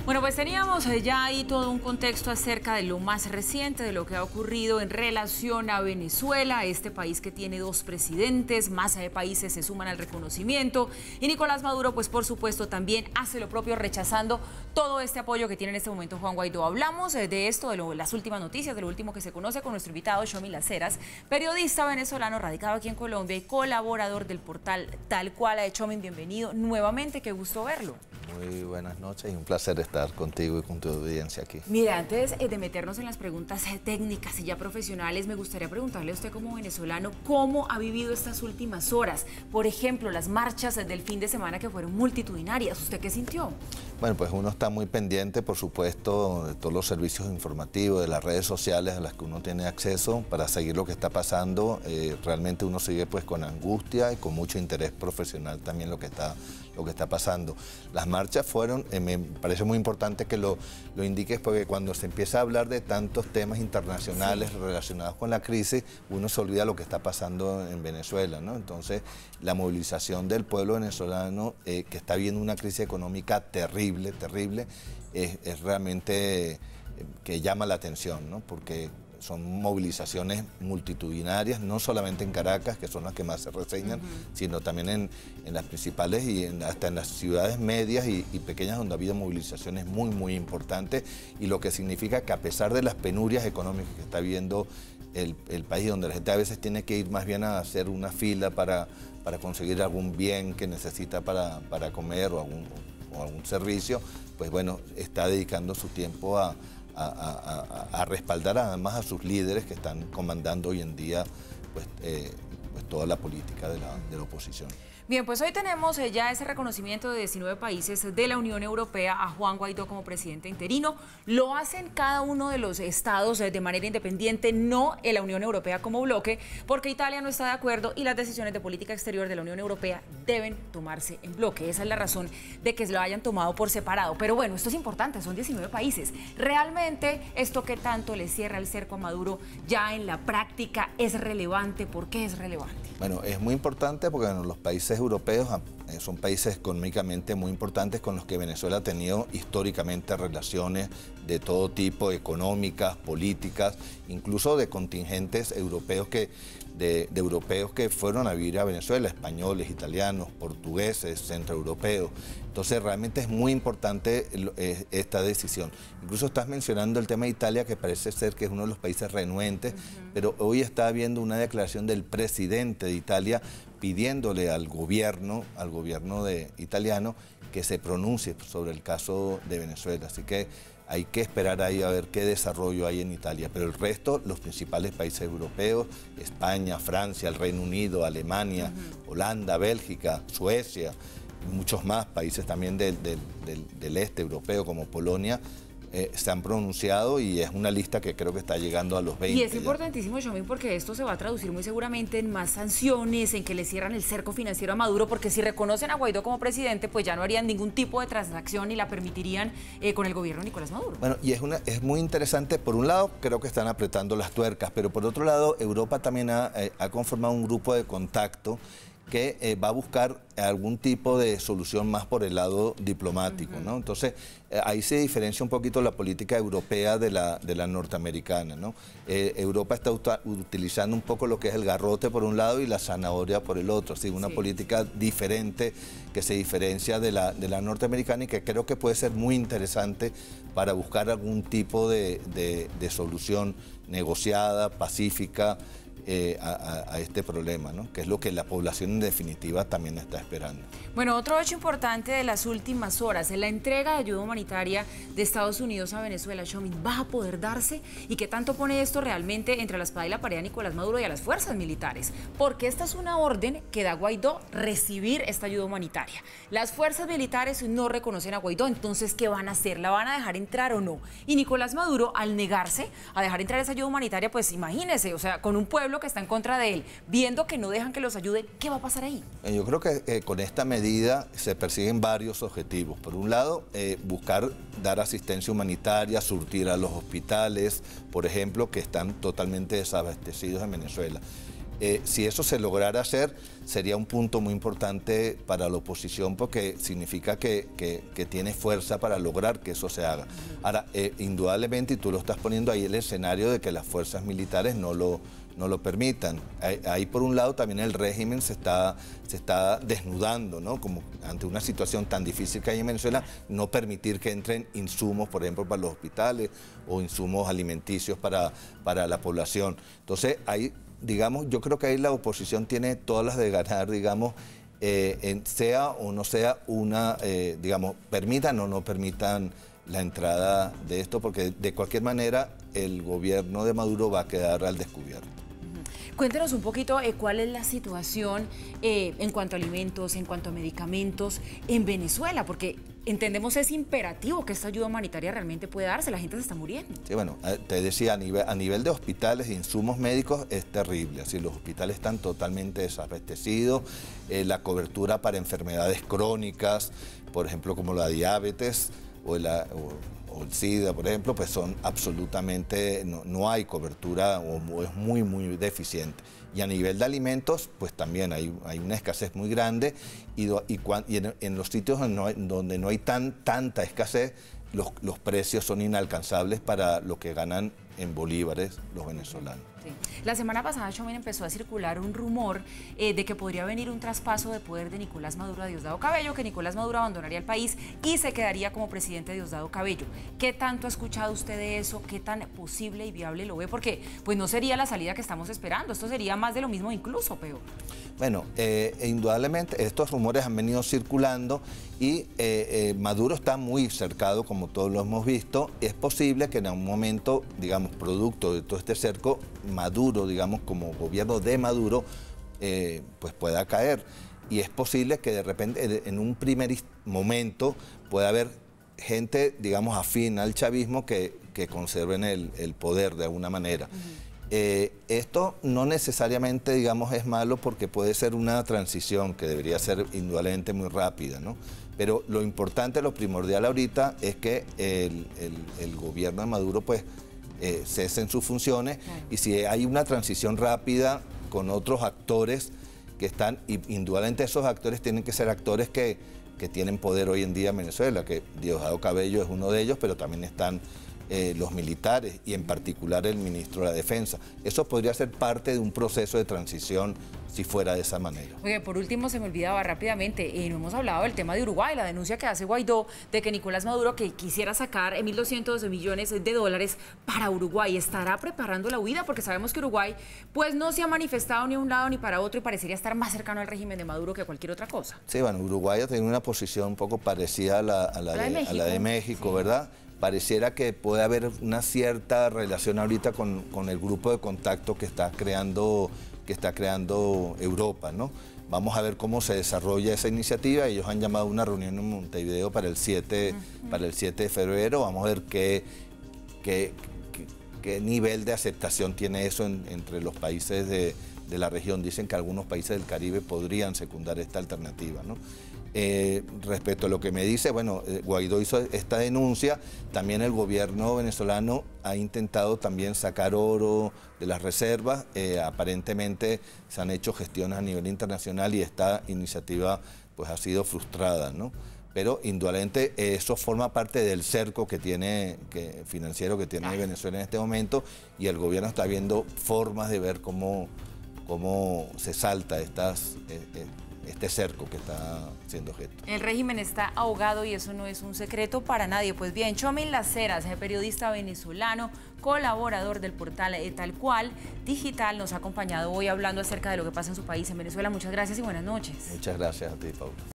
Bueno, pues teníamos ya ahí todo un contexto acerca de lo más reciente, de lo que ha ocurrido en relación a Venezuela, este país que tiene dos presidentes, más países se suman al reconocimiento, y Nicolás Maduro, pues por supuesto también hace lo propio, rechazando todo este apoyo que tiene en este momento Juan Guaidó. Hablamos de esto, de las últimas noticias, de lo último que se conoce con nuestro invitado Txomin Las Heras, periodista venezolano radicado aquí en Colombia y colaborador del portal Tal Cual. Txomin, bienvenido nuevamente, qué gusto verlo. Muy buenas noches y un placer estar contigo y con tu audiencia aquí. Mira, antes de meternos en las preguntas técnicas y ya profesionales, me gustaría preguntarle a usted como venezolano cómo ha vivido estas últimas horas. Por ejemplo, las marchas del fin de semana que fueron multitudinarias. ¿Usted qué sintió? Bueno, pues uno está muy pendiente, por supuesto, de todos los servicios informativos, de las redes sociales a las que uno tiene acceso para seguir lo que está pasando. Realmente uno sigue pues con angustia y con mucho interés profesional también lo que está pasando. Las marchas fueron, me parece muy importante que lo indiques, porque cuando se empieza a hablar de tantos temas internacionales relacionados con la crisis, uno se olvida lo que está pasando en Venezuela, ¿no? Entonces, la movilización del pueblo venezolano, que está viendo una crisis económica terrible, es realmente que llama la atención, ¿no? Porque son movilizaciones multitudinarias, no solamente en Caracas, que son las que más se reseñan, sino también en las principales y hasta en las ciudades medias y pequeñas, donde ha habido movilizaciones muy importantes, y lo que significa que a pesar de las penurias económicas que está viviendo el país, donde la gente a veces tiene que ir más bien a hacer una fila para conseguir algún bien que necesita para comer o algún servicio, pues bueno, está dedicando su tiempo a respaldar además a sus líderes que están comandando hoy en día pues toda la política de la oposición. Bien, pues hoy tenemos ya ese reconocimiento de 19 países de la Unión Europea a Juan Guaidó como presidente interino. Lo hacen cada uno de los estados de manera independiente, no en la Unión Europea como bloque, porque Italia no está de acuerdo y las decisiones de política exterior de la Unión Europea deben tomarse en bloque. Esa es la razón de que se lo hayan tomado por separado. Pero bueno, esto es importante, son 19 países. ¿Realmente esto que tanto le cierra el cerco a Maduro ya en la práctica es relevante? ¿Por qué es relevante? Bueno, es muy importante porque los países europeos son países económicamente muy importantes con los que Venezuela ha tenido históricamente relaciones de todo tipo, económicas, políticas, incluso de contingentes europeos de europeos que fueron a vivir a Venezuela, españoles, italianos, portugueses, centroeuropeos. Entonces realmente es muy importante esta decisión. Incluso estás mencionando el tema de Italia, que parece ser que es uno de los países renuentes, pero hoy está habiendo una declaración del presidente de Italia pidiéndole al gobierno italiano que se pronuncie sobre el caso de Venezuela. Así que hay que esperar ahí a ver qué desarrollo hay en Italia. Pero el resto, los principales países europeos, España, Francia, el Reino Unido, Alemania, Holanda, Bélgica, Suecia, muchos más países también del este europeo como Polonia, se han pronunciado, y es una lista que creo que está llegando a los 20. Y es importantísimo, Txomin, porque esto se va a traducir muy seguramente en más sanciones, en que le cierran el cerco financiero a Maduro, porque si reconocen a Guaidó como presidente, pues ya no harían ningún tipo de transacción y la permitirían con el gobierno de Nicolás Maduro. Bueno, y es muy interesante. Por un lado, creo que están apretando las tuercas, pero por otro lado, Europa también ha conformado un grupo de contacto que va a buscar algún tipo de solución más por el lado diplomático, ¿no? Entonces, ahí se diferencia un poquito la política europea de la norteamericana, ¿no? Europa está utilizando un poco lo que es el garrote por un lado y la zanahoria por el otro, así, una política diferente que se diferencia de la norteamericana, y que creo que puede ser muy interesante para buscar algún tipo de solución negociada, pacífica, a este problema, ¿no? Que es lo que la población en definitiva también está esperando. Bueno, otro hecho importante de las últimas horas es la entrega de ayuda humanitaria de Estados Unidos a Venezuela. Txomin, ¿va a poder darse? ¿Y qué tanto pone esto realmente entre la espada y la pared a Nicolás Maduro y a las fuerzas militares? Porque esta es una orden que da Guaidó, recibir esta ayuda humanitaria. Las fuerzas militares no reconocen a Guaidó, entonces ¿qué van a hacer? ¿La van a dejar entrar o no? Y Nicolás Maduro, al negarse a dejar entrar esa ayuda humanitaria, pues imagínese, o sea, con un pueblo que está en contra de él, viendo que no dejan que los ayuden, ¿qué va a pasar ahí? Yo creo que con esta medida se persiguen varios objetivos. Por un lado, buscar dar asistencia humanitaria, surtir a los hospitales, por ejemplo, que están totalmente desabastecidos en Venezuela. Si eso se lograra hacer, sería un punto muy importante para la oposición porque significa que tiene fuerza para lograr que eso se haga. Ahora, indudablemente, y tú lo estás poniendo ahí, el escenario de que las fuerzas militares no lo permitan. Ahí por un lado también el régimen se está desnudando, ¿no? Como ante una situación tan difícil que hay en Venezuela, no permitir que entren insumos, por ejemplo, para los hospitales o insumos alimenticios para la población. Entonces, ahí, digamos, yo creo que ahí la oposición tiene todas las de ganar, digamos, sea o no sea una, digamos, permitan o no permitan la entrada de esto, porque de cualquier manera el gobierno de Maduro va a quedar al descubierto. Cuéntenos un poquito cuál es la situación en cuanto a alimentos, en cuanto a medicamentos en Venezuela, porque entendemos es imperativo que esta ayuda humanitaria realmente pueda darse, la gente se está muriendo. Sí, bueno, te decía, a nivel de hospitales e insumos médicos es terrible, así los hospitales están totalmente desabastecidos, la cobertura para enfermedades crónicas, por ejemplo como la diabetes o el SIDA, por ejemplo, pues son absolutamente, no hay cobertura o es muy deficiente. Y a nivel de alimentos, pues también hay una escasez muy grande y en los sitios donde no hay tanta escasez, los precios son inalcanzables para lo que ganan en bolívares los venezolanos. Sí. La semana pasada, Chauvin, empezó a circular un rumor de que podría venir un traspaso de poder de Nicolás Maduro a Diosdado Cabello, que Nicolás Maduro abandonaría el país y se quedaría como presidente de Diosdado Cabello. ¿Qué tanto ha escuchado usted de eso? ¿Qué tan posible y viable lo ve? Porque pues no sería la salida que estamos esperando, esto sería más de lo mismo, incluso peor. Bueno, indudablemente estos rumores han venido circulando y Maduro está muy cercado, como todos lo hemos visto. Es posible que en algún momento, digamos, producto de todo este cerco, Maduro, digamos, como gobierno de Maduro, pues pueda caer. Y es posible que de repente, en un primer momento, pueda haber gente, digamos, afín al chavismo que conserven el poder de alguna manera. Esto no necesariamente, digamos, es malo porque puede ser una transición que debería ser indudablemente muy rápida, ¿no? Pero lo importante, lo primordial ahorita es que el gobierno de Maduro, pues, cesen sus funciones y si hay una transición rápida con otros actores que están, y indudablemente esos actores tienen que ser actores que tienen poder hoy en día en Venezuela, que Diosdado Cabello es uno de ellos, pero también están los militares y en particular el ministro de la Defensa. Eso podría ser parte de un proceso de transición si fuera de esa manera. Oye, por último se me olvidaba rápidamente, no hemos hablado del tema de Uruguay, la denuncia que hace Guaidó de que Nicolás Maduro que quisiera sacar 1.200 millones de dólares para Uruguay, ¿estará preparando la huida? Porque sabemos que Uruguay pues no se ha manifestado ni a un lado ni para otro y parecería estar más cercano al régimen de Maduro que cualquier otra cosa. Sí, bueno, Uruguay ha tenido una posición un poco parecida a la de México, sí. ¿Verdad? Pareciera que puede haber una cierta relación ahorita con el grupo de contacto que está creando Europa, ¿no? Vamos a ver cómo se desarrolla esa iniciativa. Ellos han llamado una reunión en Montevideo para el 7 de febrero. Vamos a ver qué nivel de aceptación tiene eso entre los países de la región. Dicen que algunos países del Caribe podrían secundar esta alternativa, ¿no? Respecto a lo que me dice, bueno, Guaidó hizo esta denuncia, también el gobierno venezolano ha intentado también sacar oro de las reservas, aparentemente se han hecho gestiones a nivel internacional y esta iniciativa pues ha sido frustrada, ¿no? Pero indudablemente eso forma parte del cerco financiero que tiene Venezuela en este momento y el gobierno está viendo formas de ver cómo se salta este cerco que está siendo objeto. El régimen está ahogado y eso no es un secreto para nadie. Pues bien, Chauvin Las Heras, periodista venezolano, colaborador del portal Tal Cual Digital, nos ha acompañado hoy hablando acerca de lo que pasa en su país, en Venezuela. Muchas gracias y buenas noches. Muchas gracias a ti, Paula.